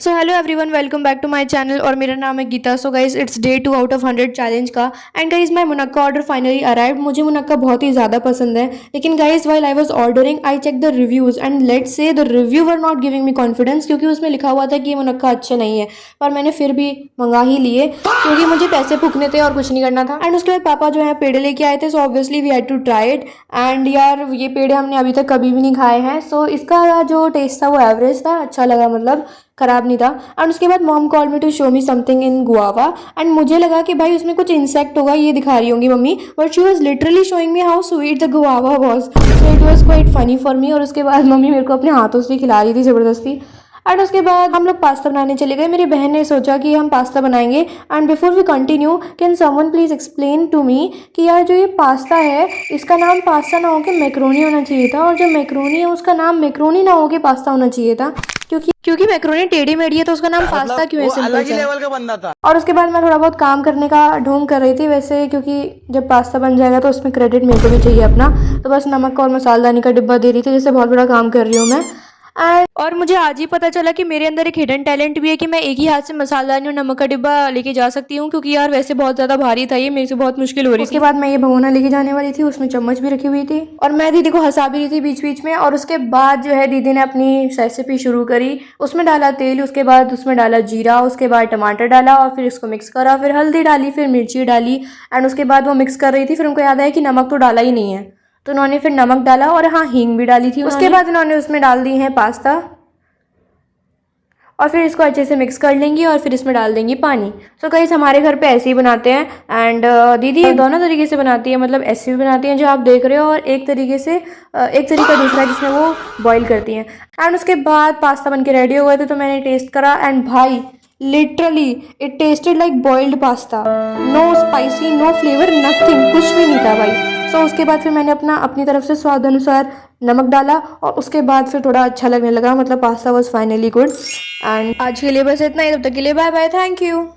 So hello everyone, welcome back to my channel और मेरा नाम है Geeta. So guys it's day 2 out of 100 challenge का। एंड गाइज माय मुनक्का ऑर्डर फाइनली अराइव्ड। मुझे मुनक्का बहुत ही ज़्यादा पसंद है, लेकिन guys while I was ordering I check the reviews and let's say the review were not giving me confidence, क्योंकि उसमें लिखा हुआ था कि ये मुनक्का अच्छे नहीं है। पर मैंने फिर भी मंगा ही लिए क्योंकि मुझे पैसे फूकने थे और कुछ नहीं करना था। एंड उसके बाद पापा जो है पेड़े लेके आए थे, so obviously we had to try it. And यार ये पेड़े हमने अभी तक कभी भी नहीं खाए हैं, सो इसका जो टेस्ट था वो एवरेज था, अच्छा लगा, मतलब खराब नहीं था। एंड उसके बाद mom call me to show me something in guava and मुझे लगा कि भाई उसमें कुछ इंसेक्ट होगा, ये दिखा रही होंगी mummy, but she was literally showing me how sweet the guava was. So it was quite funny for me. और उसके बाद मम्मी मेरे को अपने हाथों से खिला रही थी ज़बरदस्ती। एंड उसके बाद हम लोग पास्ता बनाने चले गए। मेरी बहन ने सोचा कि हम पास्ता बनाएंगे। And before we continue, can someone please explain to me कि यार जो ये पास्ता है इसका नाम पास्ता ना हो के मैक्रोनी होना चाहिए था, और जो मैक्रोनी है उसका नाम मैक्रोनी ना हो के पास्ता होना चाहिए था, क्योंकि मैक्रोनी टेढ़ी मेढ़ी है तो उसका नाम पास्ता क्यों है, वो सिंपल अलग ही सा। लेवल का बंदा था। और उसके बाद मैं थोड़ा बहुत काम करने का ढोंग कर रही थी वैसे, क्योंकि जब पास्ता बन जाएगा तो उसमें क्रेडिट मेरे को भी चाहिए अपना। तो बस नमक और मसालदानी का डिब्बा दे रही थी, जैसे बहुत बड़ा काम कर रही हूँ मैं। और मुझे आज ही पता चला कि मेरे अंदर एक हिडन टैलेंट भी है कि मैं एक ही हाथ से मसालदानी और नमक का डिब्बा लेके जा सकती हूँ, क्योंकि यार वैसे बहुत ज़्यादा भारी था, ये मेरे से बहुत मुश्किल हो रही थी। उसके बाद मैं ये भगोना लेके जाने वाली थी, उसमें चम्मच भी रखी हुई थी और मैं दीदी को हंसा भी रही थी बीच बीच में। और उसके बाद जो है दीदी ने अपनी रेसिपी शुरू करी, उसमें डाला तेल, उसके बाद उसमें डाला जीरा, उसके बाद टमाटर डाला और फिर इसको मिक्स करा, फिर हल्दी डाली, फिर मिर्ची डाली। एंड उसके बाद वो मिक्स कर रही थी, फिर उनको याद आया कि नमक तो डाला ही नहीं है, तो उन्होंने फिर नमक डाला और हाँ हींग भी डाली थी। उसके बाद उन्होंने उसमें डाल दी है पास्ता और फिर इसको अच्छे से मिक्स कर लेंगी और फिर इसमें डाल देंगी पानी। सो गाइस हमारे घर पे ऐसे ही बनाते हैं। एंड दीदी दोनों तरीके से बनाती है, मतलब ऐसे भी बनाती हैं जो आप देख रहे हो, और एक तरीका दूसरा है जिसमें वो बॉईल करती हैं। एंड उसके बाद पास्ता बन के रेडी हो गए थे, तो मैंने टेस्ट करा एंड भाई literally it tested like boiled pasta. No spicy, no flavour, nothing, कुछ भी नहीं था भाई। सो उसके बाद फिर मैंने अपनी तरफ से स्वाद अनुसार नमक डाला और उसके बाद फिर थोड़ा अच्छा लगने लगा, मतलब pasta was finally good. And आज के लिए बस इतना ही, तब तक के लिए बाय बाय, थैंक यू।